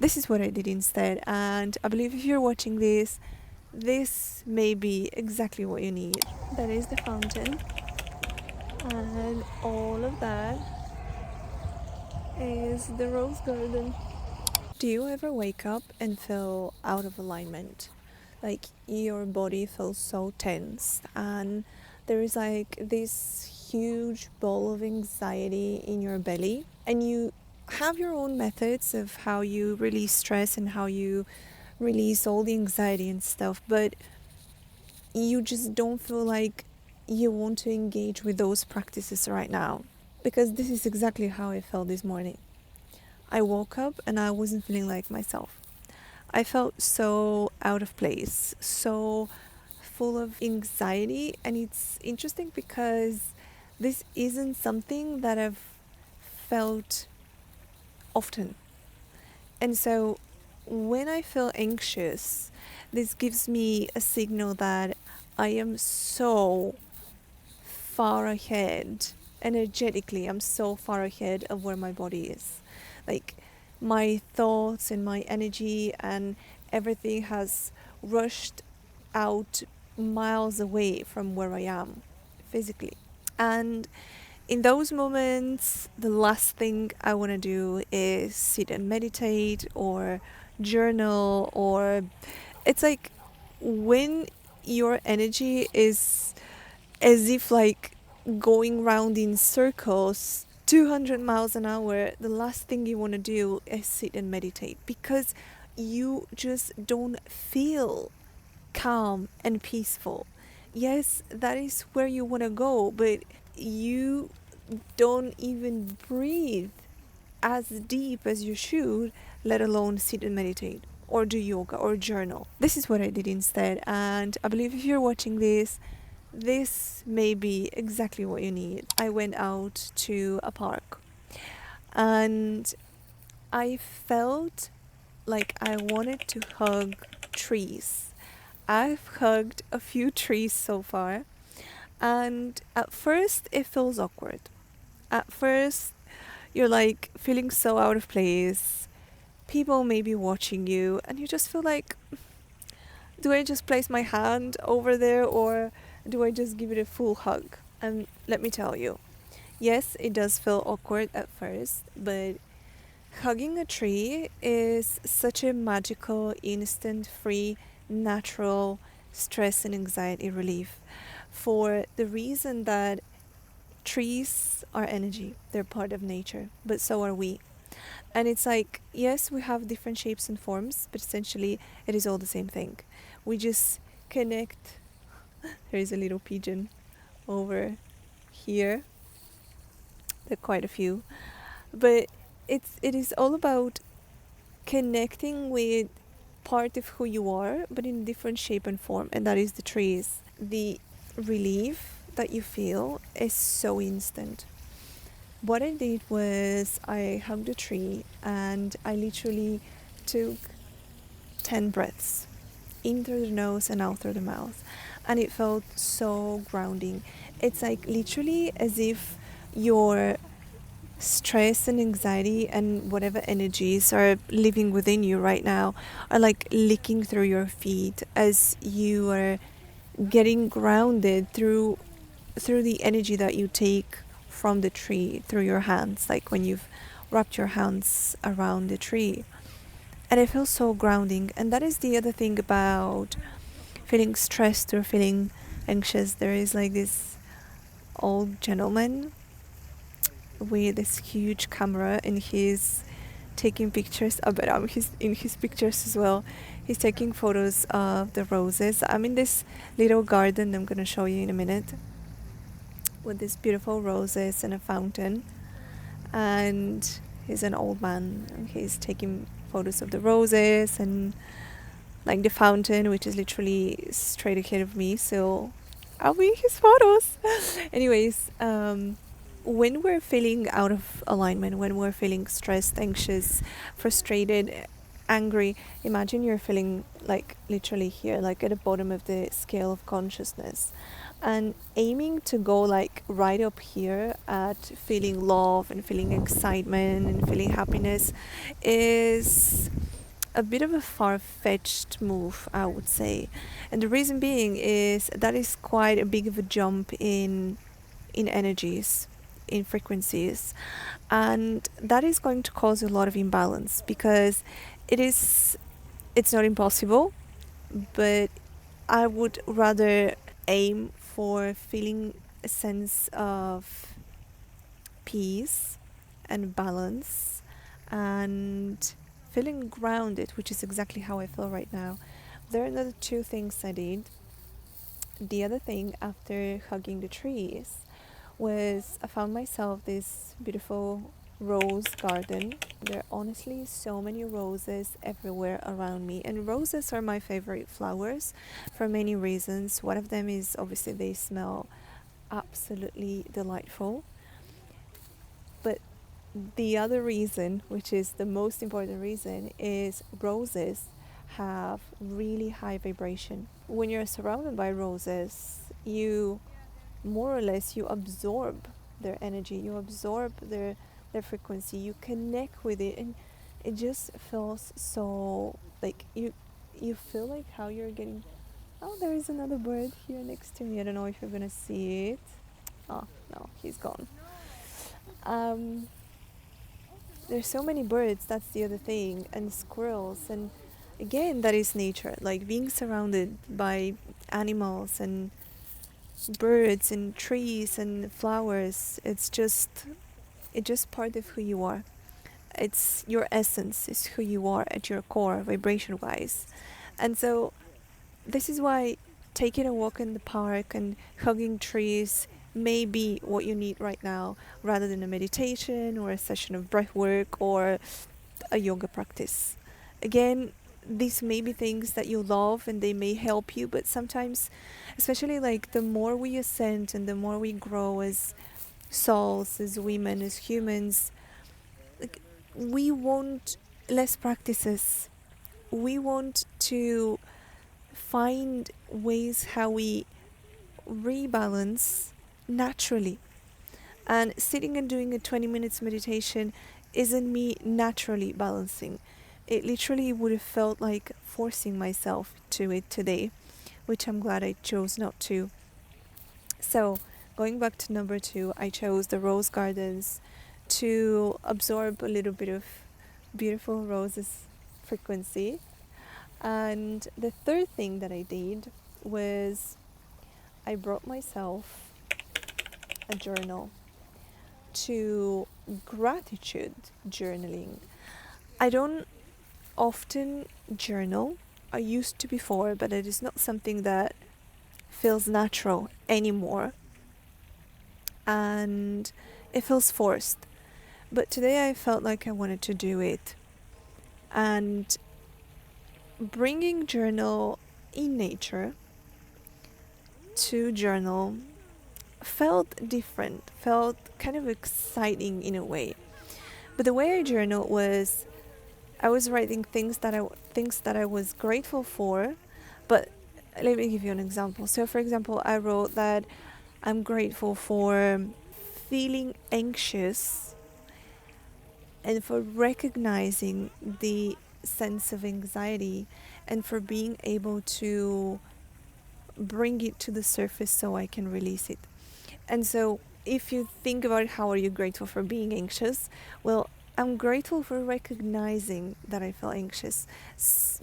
This is what I did instead, and I believe if you're watching this may be exactly what you need. That is the fountain, and all of that is the rose garden. Do you ever wake up and feel out of alignment? Like your body feels so tense, and there is like this huge ball of anxiety in your belly, and you have your own methods of how you release stress and how you release all the anxiety and stuff, but you just don't feel like you want to engage with those practices right now. Because this is exactly how I felt this morning. I woke up and I wasn't feeling like myself. I felt so out of place, so full of anxiety, and it's interesting because this isn't something that I've felt often. And so when I feel anxious, this gives me a signal that I am so far ahead. Energetically, I'm so far ahead of where my body is. Like my thoughts and my energy and everything has rushed out miles away from where I am physically. And in those moments, the last thing I want to do is sit and meditate or journal, or it's like when your energy is as if like going round in circles 200 miles an hour, the last thing you want to do is sit and meditate because you just don't feel calm and peaceful. Yes, that is where you want to go, but you don't even breathe as deep as you should, let alone sit and meditate or do yoga or journal. This is what I did instead, and I believe if you're watching this may be exactly what you need. I went out to a park and I felt like I wanted to hug trees. I've hugged a few trees so far, and at first it feels awkward. At first, you're like feeling so out of place. People may be watching you, and you just feel like, do I just place my hand over there or do I just give it a full hug? And let me tell you, yes, it does feel awkward at first, but hugging a tree is such a magical, instant, free, natural stress and anxiety relief for the reason that trees are energy, they're part of nature, but so are we. And it's like, yes, we have different shapes and forms, but essentially it is all the same thing. We just connect. There is a little pigeon over here. There are quite a few. But it is all about connecting with part of who you are, but in different shape and form, and that is the trees. The relief that you feel is so instant. What I did was I hugged a tree and I literally took 10 breaths in through the nose and out through the mouth, and it felt so grounding. It's like literally as if your stress and anxiety and whatever energies are living within you right now are like licking through your feet as you are getting grounded through the energy that you take from the tree through your hands, like when you've wrapped your hands around the tree. And it feels so grounding. And that is the other thing about feeling stressed or feeling anxious. There is like this old gentleman with this huge camera, and he's taking pictures. I bet he's in his pictures as well. He's taking photos of the roses. I'm in this little garden I'm going to show you in a minute, with these beautiful roses and a fountain. And he's an old man, and he's taking photos of the roses and like the fountain, which is literally straight ahead of me, so I'll be in his photos. Anyways, when we're feeling out of alignment, when we're feeling stressed, anxious, frustrated, angry, imagine you're feeling like literally here, like at the bottom of the scale of consciousness, and aiming to go like right up here at feeling love and feeling excitement and feeling happiness is a bit of a far-fetched move, I would say. And the reason being is that is quite a big of a jump in energies, in frequencies, and that is going to cause a lot of imbalance because it's not impossible, but I would rather aim for feeling a sense of peace and balance and feeling grounded, which is exactly how I feel right now. There are another two things I did. The other thing after hugging the trees was I found myself this beautiful rose garden. There are honestly so many roses everywhere around me, and roses are my favorite flowers for many reasons. One of them is obviously they smell absolutely delightful, but the other reason, which is the most important reason, is roses have really high vibration. When you're surrounded by roses, you more or less you absorb their energy, you absorb their frequency, you connect with it, and it just feels so like you feel like how you're getting. Oh, there is another bird here next to me. I don't know if you're gonna see it. Oh no, he's gone. um there's so many birds, that's the other thing, and squirrels, and again that is nature, like being surrounded by animals and birds and trees and flowers. It's just part of who you are. It's your essence, is who you are at your core, vibration wise. And so this is why taking a walk in the park and hugging trees may be what you need right now, rather than a meditation or a session of breath work or a yoga practice. Again, these may be things that you love and they may help you, but sometimes, especially like the more we ascend and the more we grow as souls, as women, as humans, like, we want less practices. We want to find ways how we rebalance naturally. And sitting and doing a 20 minutes meditation isn't me naturally balancing. It literally would have felt like forcing myself to it today, which I'm glad I chose not to. So, going back to number two, I chose the rose gardens to absorb a little bit of beautiful roses frequency. And the third thing that I did was I brought myself a journal to gratitude journaling. I don't often journal. I used to before, but it is not something that feels natural anymore. And it feels forced. But today I felt like I wanted to do it. And bringing journal in nature to journal felt different, felt kind of exciting in a way. But the way I journal was I was writing things that I was grateful for, but let me give you an example. So for example, I wrote that I'm grateful for feeling anxious and for recognizing the sense of anxiety and for being able to bring it to the surface so I can release it. And so if you think about how are you grateful for being anxious, well, I'm grateful for recognizing that I feel anxious,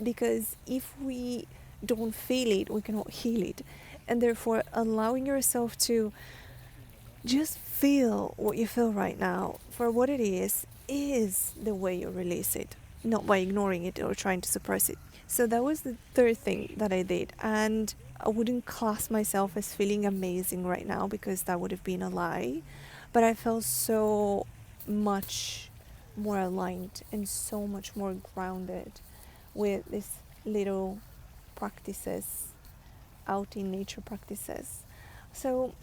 because if we don't feel it, we cannot heal it. And therefore allowing yourself to just feel what you feel right now for what it is the way you release it, not by ignoring it or trying to suppress it. So that was the third thing that I did. And I wouldn't class myself as feeling amazing right now because that would have been a lie. But I felt so much more aligned and so much more grounded with these little practices, out in nature practices. So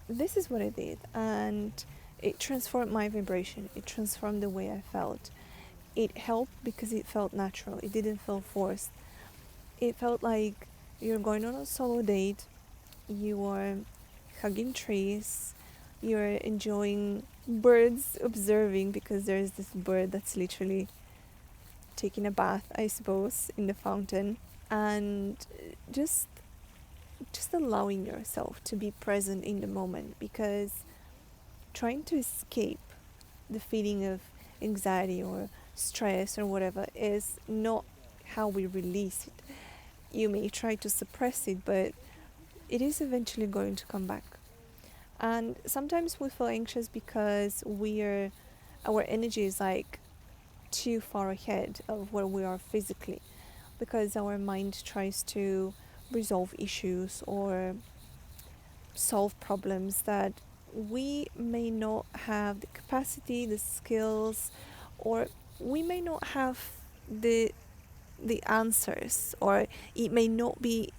this is what I did, and it transformed my vibration. It transformed the way I felt. It helped because it felt natural. It didn't feel forced. It felt like you're going on a solo date, you are hugging trees, you're enjoying birds, observing, because there's this bird that's literally taking a bath, I suppose, in the fountain, and just just allowing yourself to be present in the moment, because trying to escape the feeling of anxiety or stress or whatever is not how we release it. You may try to suppress it, but it is eventually going to come back. And sometimes we feel anxious because our energy is like too far ahead of where we are physically, because our mind tries to resolve issues or solve problems that we may not have the capacity, the skills, or we may not have the answers, or it may not be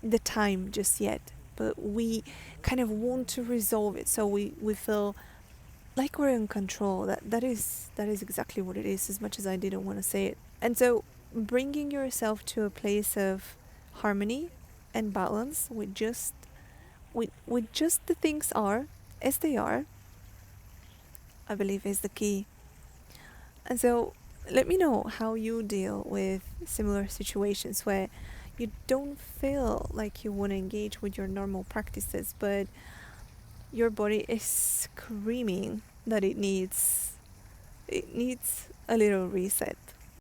the time just yet, but we kind of want to resolve it, so we feel like we're in control. That is exactly what it is, as much as I didn't want to say it. And so bringing yourself to a place of harmony and balance with just the things are as they are, I believe is the key. And so let me know how you deal with similar situations where you don't feel like you want to engage with your normal practices, but your body is screaming that it needs a little reset.